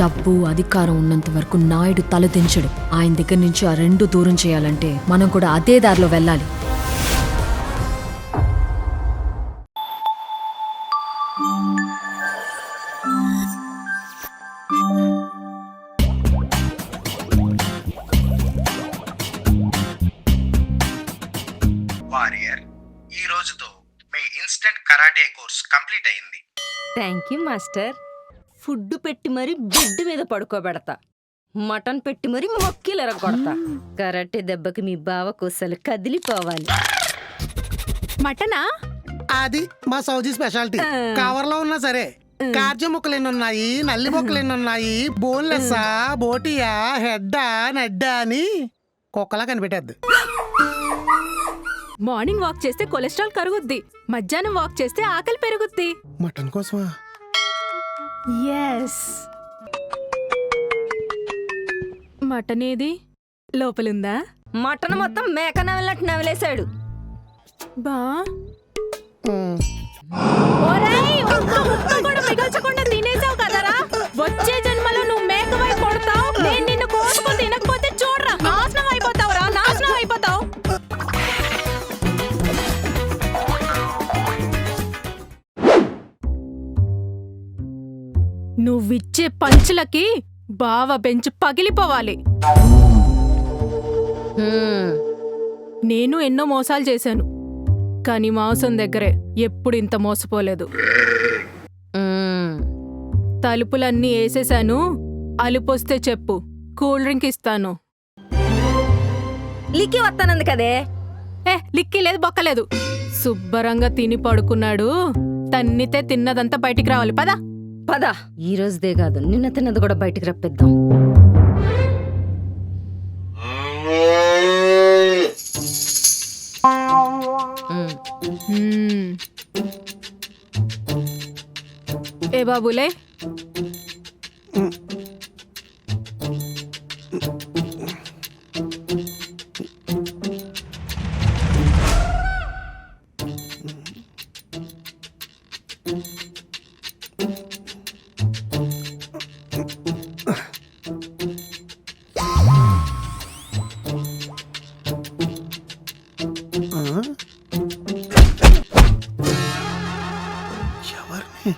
డబ్బు అధికారం ఉన్నంత వరకు నాయుడు తలదించడు. ఆయన దగ్గర నుంచి ఆ రెండు దూరం చేయాలంటే మనం కూడా అదే దారిలో వెళ్ళాలి. వారియర్, ఈ రోజుతో మీ ఇన్స్టెంట్ కరాటే కోర్స్ కంప్లీట్ అయింది. Thank you master. ఫుడ్ పెట్టి మరి బెడ్ మీద పడుకోబెడతా, మటన్ పెట్టి మరి మొక్కీలు ఎరగొడతా. కరాటే దెబ్బకి మీ బావ కోసలు కదిలిపోవాలి. మటనా? అది మా సౌజీ స్పెషాలిటీ. కవర్ లో ఉన్నా సరే కార్జ ముక్కలు ఎన్ని ఉన్నాయి, నల్లి ముక్కలు ఎన్ని ఉన్నాయి, బోన్లెస్సా, బోటియా, హెడ్డా, నడ్డా అని కుక్కలా కనిపెట్టద్దు. మార్నింగ్ వాక్ చేస్తే కొలెస్ట్రాల్ కరుగుద్ది, మధ్యాహ్నం వాక్ చేస్తే ఆకలి పెరుగుద్ది. మటన్ కోసమా? ఎస్. మటన్ ఏది? లోపలుందా? మటన్ మొత్తం మేక నవలట్టు నవలేశాడు. బా ఒరేయ్, ఒక్క ముక్క కూడా మిగల్చకుండా తినేసావు కదరా. వచ్చే జన్మలో నువ్వు మేకవై కొడతావు. నేను నిన్ను కోసుకు తినకపోతే చూడరా, నాశనం అయిపోతావురా, నాశనం అయిపోతావు. నువ్విచ్చే పంచులకి బావ బెంచ్ పగిలిపోవాలి. నేను ఎన్నో మోసాలు చేశాను, కానీ మాంసం దగ్గరే ఎప్పుడు ఇంత మోసపోలేదు. తలుపులన్నీ వేసేశాను, అలుపొస్తే చెప్పు, కూల్ డ్రింక్ ఇస్తాను. లిక్కి వస్తానంది కదే. లిక్కి లేదు, బొక్కలేదు. శుభ్రంగా తిని పడుకున్నాడు, తన్నితే తిన్నదంతా బయటికి రావాలి. పదా పద. ఈ రోజుదే కాదు, నిన్న తిన్నది కూడా బయటికి రప్పిద్దాం. ఏ బాబులే, ఎవరిని?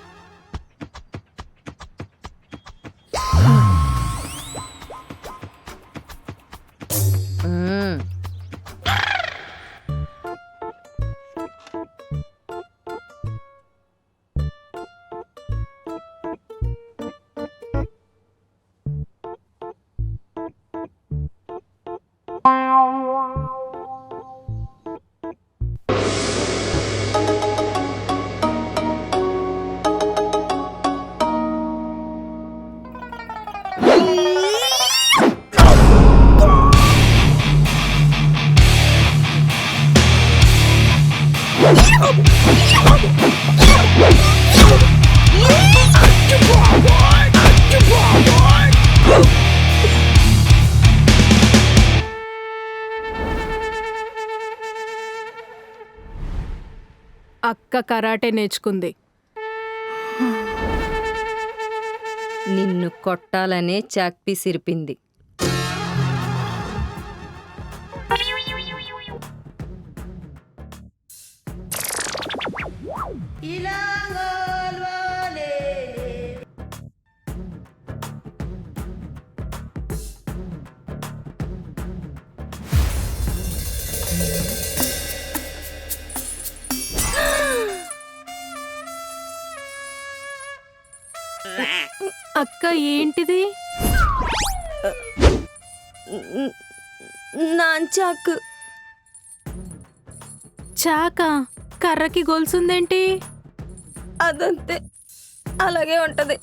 అక్క కరాటే నేర్చుకుంది. నిన్ను కొట్టాలనే చాక్పీ సిరిపింది. అక్క ఏంటిది? నాంచాకు. చాకా? కర్రకి గొలుసుందేంటి? అదంతే, అలాగే ఉంటది.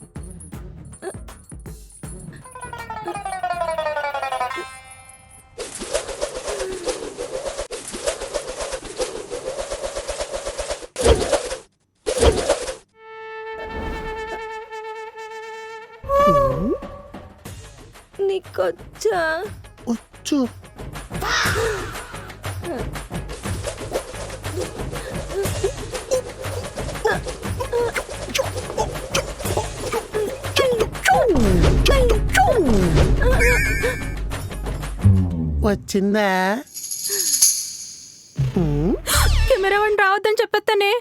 నీకొచ్చా? వచ్చు. వచ్చిందా? కెమెరా వన్ రావద్దని చెప్పేస్తానే.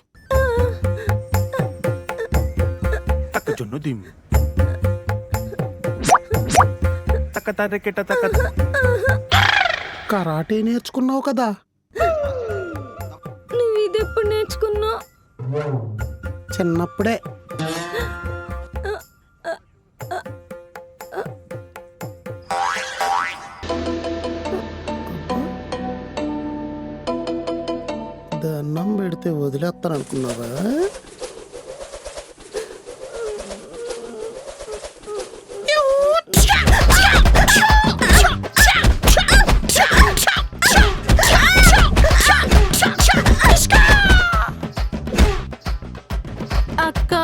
తక్క జొన్ను దిమ్ తక్క తరకెట తక్క కరాటే నేర్చుకున్నావు కదా? నువ్వు ఇది ఎప్పుడు నేర్చుకున్నావు? చిన్నప్పుడే. దండం పెడితే వదిలేస్తాను అనుకున్నావా? అక్క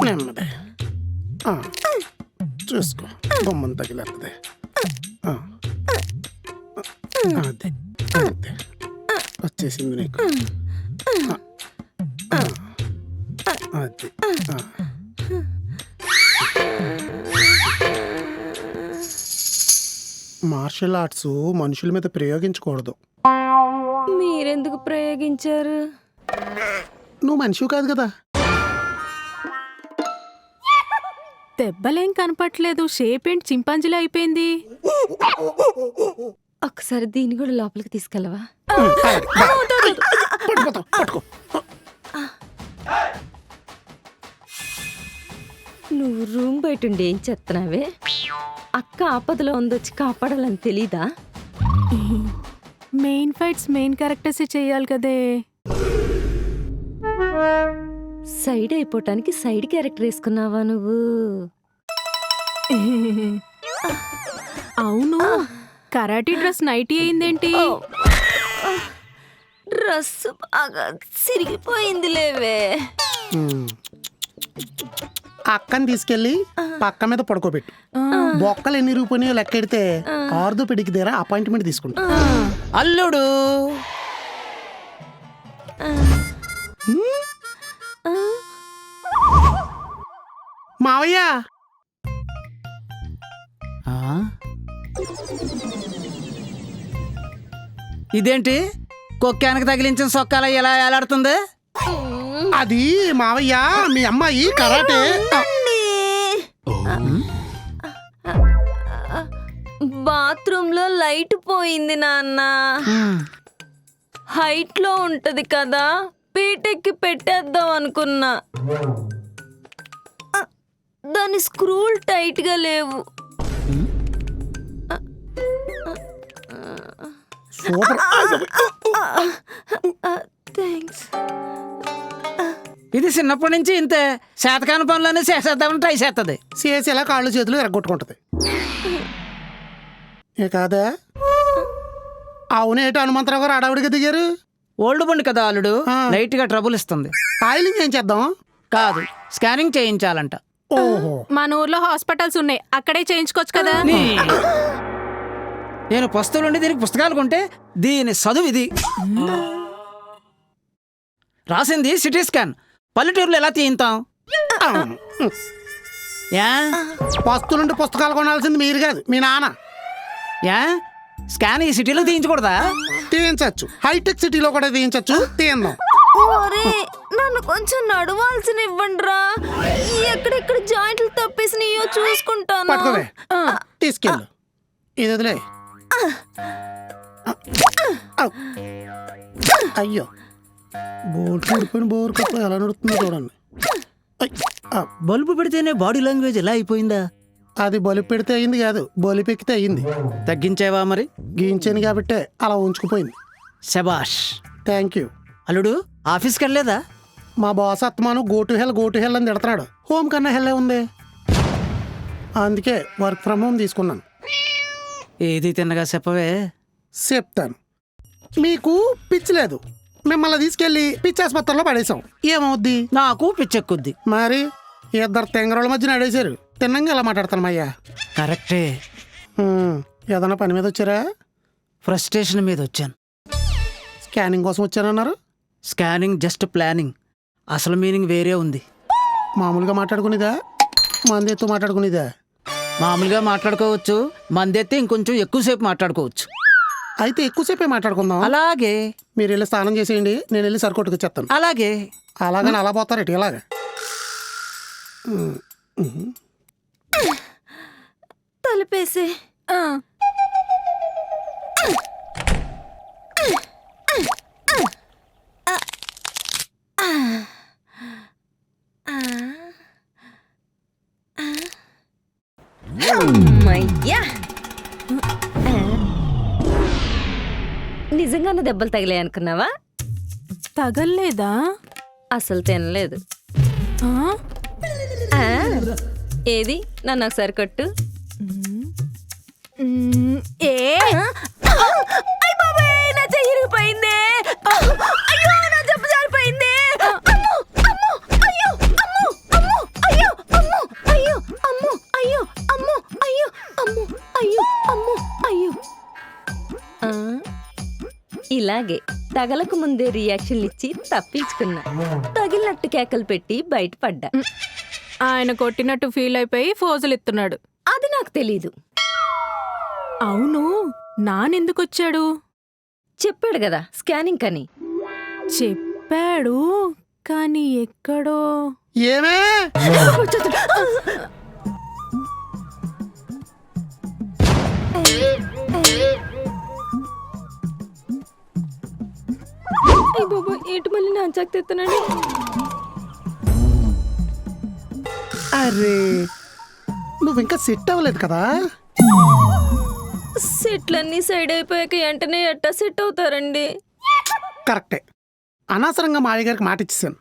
నెమ్మది. చూసుకో, బొమ్మను తగిలేస్తుంది. అదే అంతే, వచ్చేసింది నీకు. అది మార్షల్ ఆర్ట్స్ మనుషుల మీద ప్రయోగించకూడదు. మీరెందుకు ప్రయోగించారు? నువ్వు మనిషివి కాదు కదా. దెబ్బలేం కనపట్లేదు, షేప్ ఏంటి చింపాంజీలా అయిపోయింది. ఒకసారి దీన్ని కూడా లోపలికి తీసుకెళ్ళవా? పట్టుకో, పట్టుకో. నువ్వు రూమ్ బయట ఉండి ఏం చేస్తున్నావే? అక్క ఆపదలో ఉందొచ్చి కాపాడాలని తెలీదా? మెయిన్ ఫైట్స్ మెయిన్ క్యారెక్టర్స్ చెయ్యాలి కదే. సైడ్ అయిపోవటానికి సైడ్ క్యారెక్టర్ వేసుకున్నావా నువ్వు? అవును, కరాటీ డ్రెస్ నైటీ అయిందేంటి? డ్రెస్ బాగా సిరిగిపోయింది లేవే. అక్కని తీసుకెళ్లి పక్క మీద పడుకోబెట్టు. బొక్కలు ఎన్ని రూపాయలు లెక్కెడితే ఆర్థోపెడిక్ దగ్గర అపాయింట్మెంట్ తీసుకుంటా. అల్లుడు మావయ్య, ఇదేంటి కొక్కానికి తగిలించిన సొక్కాల ఎలా ఏలాడుతుంది? అది మావయ్య మీ అమ్మాయి కరాటే. బాత్రూమ్ లో లైట్ పోయింది నాన్న. హైట్ లో ఉంటది కదా, పీటెక్కి పెట్టేద్దాం అనుకున్నా. దాని స్క్రూలు టైట్ గా లేవు. సూపర్. థ్యాంక్స్. ఇది చిన్నప్పటి నుంచి ఇంతే, శాతకాని పనులన్నీ చేసేద్దామని ట్రై చేస్తుంది. చేసి ఇలా కాళ్ళు చేతులు ఎరగొట్టుకుంటది. ఏ కాదా? అవునేటి హనుమంతరావు గారు అడవిడిగా దిగారు. ఓల్డ్ బండి కదా అల్లుడు, లైట్ గా ట్రబుల్ ఇస్తుంది. ఆయిలింగ్ ఏం చేద్దాం? కాదు, స్కానింగ్ చేయించాలంట. ఓహో, మన ఊర్లో హాస్పిటల్స్ ఉన్నాయి, అక్కడే చేయించుకోవచ్చు కదా. నేను పుస్తకాలుండి దీనికి పుస్తకాలు కొంటే దీని చదువు ఇది. రాసింది సిటీ స్కాన్. పల్లెటూరులో ఎలా తీయింతాం? యా పస్తులుండి పుస్తకాలు కొనాల్సింది మీరు కాదు, మీ నాన్న. యా స్కాన్ ఈ సిటీలో తీయించకూడదా? తీయించచ్చు, హైటెక్ సిటీలో కూడా తీయించచ్చు. తీయందాం. ఒరే, నన్ను కొంచెం నడవాల్సిన ఇవ్వండిరా. ఎక్కడెక్కడ జాయింట్లు తప్పేసినాయో చూసుకుంటాను. పట్టుకోవే, తీసుకెళ్ళు. ఇది వదిలే. అయ్యో, బోర్డు పడిపోయిన బోర్ కప్ప ఎలా నడుస్తుందో చూడండి. బల్బు పెడితేనే బాడీ లాంగ్వేజ్ ఎలా అయిపోయిందా? అది బలి పెడితే అయింది కాదు, బలి పెక్కితే అయింది. తగ్గించేవా మరి? గీయించాను కాబట్టే అలా ఉంచుకుపోయింది. శబాష్. Thank you. అల్లుడు ఆఫీస్కి వెళ్ళలేదా? మా బాస్ అత్తమాను గో టు హెల్ అని తిడుతున్నాడు. హోమ్ కన్నా హెల్లే ఉంది. అందుకే వర్క్ ఫ్రమ్ హోమ్ తీసుకున్నాను. ఏది తిన్నగా చెప్పవే. చెప్తాను. మీకు పిచ్చి లేదు, మిమ్మల్ని తీసుకెళ్లి పిచ్చి ఆసుపత్రిలో పడేసాం. ఏమవుద్ది? నాకు పిచ్చెక్కుద్ది. మరి ఇద్దరు తెంగరోళ్ళ మధ్య నడేశారు. తిన్నంగా ఎలా మాట్లాడతాను అయ్యా. కరెక్టే. ఏదన్నా పని మీద వచ్చారా? ఫ్రస్ట్రేషన్ మీద వచ్చాను. స్కానింగ్ కోసం వచ్చానన్నారు. స్కానింగ్ జస్ట్ ప్లానింగ్, అసలు మీనింగ్ వేరే ఉంది. మామూలుగా మాట్లాడుకునేదా, మందేతో మాట్లాడుకునేదా? మామూలుగా మాట్లాడుకోవచ్చు, మందెత్తే ఇంకొంచెం ఎక్కువసేపు మాట్లాడుకోవచ్చు. అయితే ఎక్కువసేపే మాట్లాడుకుందాం. అలాగే మీరు వెళ్ళి స్నానం చేసేయండి, నేను వెళ్ళి సరికొట్టుకు వచ్చేస్తాను. అలాగే. అలాగని అలా పోతారట ఇలాగా. తలుపేసే. అమ్మయ్యా, నిజంగానే దెబ్బలు తగిలాయి అనుకున్నావా? తగల్లేదా? అసలు తినలేదు. ఆ? ఆ, ఏది నన్ను ఒకసారి కొట్టు. ఏ అయ్ బాబాయ్, నా చెయ్యి ఇరిగిపోయింది. అయ్యో, నా దెబ్బ జారిపోయింది. అమ్మో, అమ్మో, అయ్యో, అమ్మో, అమ్మో, అయ్యో, అమ్మో, అయ్యో, అమ్మో, అయ్యో, అమ్మో, అయ్యో, అమ్మో, అయ్యో, అమ్మో, అయ్యో. ఆ, ఇలాగే తగలకు ముందే రియాక్షన్లు ఇచ్చి తప్పించుకున్నా. తగిలినట్టు కేకలు పెట్టి బయటపడ్డా. ఆయన కొట్టినట్టు ఫీల్ అయిపోయి ఫోజులు ఇస్తున్నాడు. అది నాకు తెలీదు. అవును, నానెందుకొచ్చాడు? చెప్పాడు కదా స్కానింగ్ అని. చెప్పాడు, కానీ ఎక్కడో. ఏమే అయ్య బాబా, ఏంటి మళ్ళీ నా అంచాకు తెస్తున్నాడు? అరే, నువ్వు ఇంకా సెట్ అవ్వలేదు కదా? సెట్లన్నీ సైడ్ అయిపోయాక వెంటనే ఎట్టా సెట్ అవుతారండి? కరెక్టే. అనవసరంగా మావయ్య గారికి మాట ఇచ్చేసాను.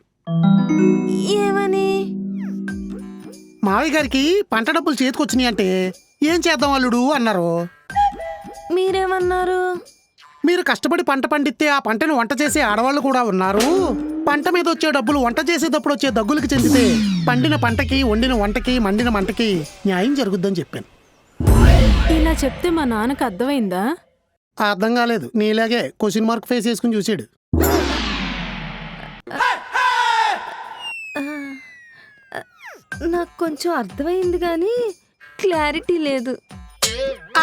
ఏమని? మావయ్య గారికి పంట డబ్బులు చేతికొచ్చినాయి అంటే ఏం చేద్దాం అల్లుడు అన్నారు. మీరేమన్నారు? మీరు కష్టపడి పంట పండితే ఆ పంటను వంట చేసే ఆడవాళ్ళు కూడా ఉన్నారు. పంట మీద వచ్చే డబ్బులు వంట చేసేటప్పుడు వచ్చే దగ్గులకి చెందితే పండిన పంటకి, వండిన వంటకి, మండిన మంటకి న్యాయం జరుగుద్దని చెప్పాను. ఇలా చెప్తే మా నాన్నకు అర్థమైందా? అర్థం కాలేదు. నీలాగే క్వశ్చన్ మార్క్ ఫేస్ చేసుకుని చూసాడు. నాకు కొంచెం అర్థమైంది కానీ క్లారిటీ లేదు.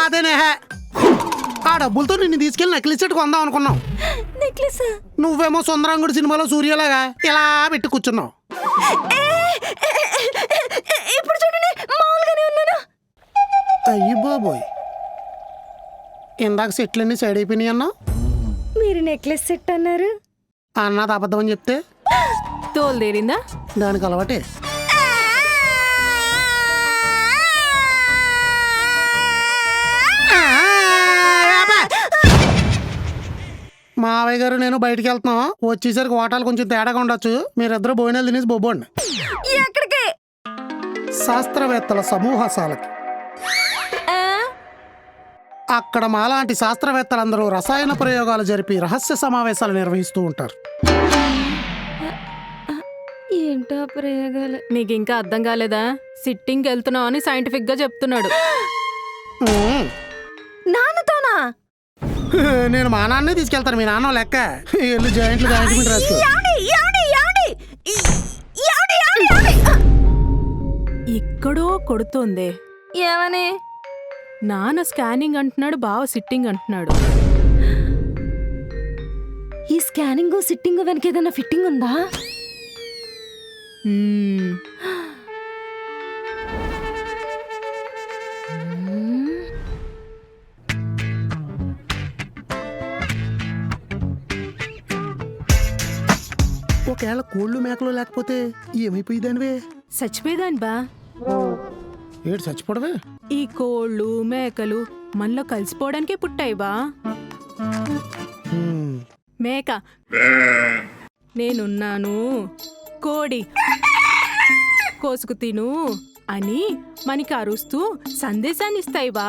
అదేనే, ఆ డబ్బులతో నిన్ను తీసుకెళ్లి నకిలీ సెట్ కొందాం అనుకున్నాం. నెక్లెస్? నువ్వేమో సుందరాంగుడి సినిమాలో సూర్యలాగా ఇలా పెట్టి కూర్చున్నావు. ఇప్పుడు చూడండి, మామూలుగానే ఉన్నాను. అయ్యి బాబోయ్, ఇందాక సెట్లన్నీ సైడ్ అయిపోయినాయి అన్నా. మీరు నెక్లెస్ సెట్ అన్నారు. అన్నది అబద్ధం అని చెప్తే తోలు తీరిందా? దానికి అలవాటే. మావయ్య గారు నేను బయటికి వెళ్తున్నాం. వచ్చేసరికి ఓటాలు కొంచెం తేడాగా ఉండొచ్చు. మీరిద్దరు భోజనాలు తినేసి బొబ్బోండి. ఎక్కడికి? శాస్త్రవేత్తల సమూహశాలకి. అక్కడ మాలాంటి శాస్త్రవేత్తలందరూ రసాయన ప్రయోగాలు జరిపి రహస్య సమావేశాలు నిర్వహిస్తూ ఉంటారు. ఏంటో ప్రయోగాలు? నీకు ఇంకా అర్థం కాలేదా? సిట్టింగ్కి వెళ్తున్నావు అని సైంటిఫిక్ గా చెప్తున్నాడు. నాన్నతోనా? నేను మా నాన్నే తీసుకెళ్తాను. మీ నాన్న లెక్క ఎల్లు జాయింట్లు జాయింట్మెంట్ రాసుకో. ఎక్కడో కొడుతోందే. ఏమని? నాన్న స్కానింగ్ అంటున్నాడు, బావ సిట్టింగ్ అంటున్నాడు. ఈ స్కానింగ్ సిట్టింగ్ వెనక ఏదైనా ఫిట్టింగ్ ఉందా? మ్మ్. ఒకవేళ కోళ్ళు మేకలు లేకపోతే ఏమైపోయిదానివే? చచ్చిపోయేదాన్ని బా. ఏడు చచ్చిపోవడమే. ఈ కోళ్ళు మేకలు మనలో కలిసిపోవడానికే పుట్టాయి బా. మేక నేనున్నాను, కోడి కోసుకు తిను అని మనకి అరుస్తూ సందేశాన్ని ఇస్తాయి బా.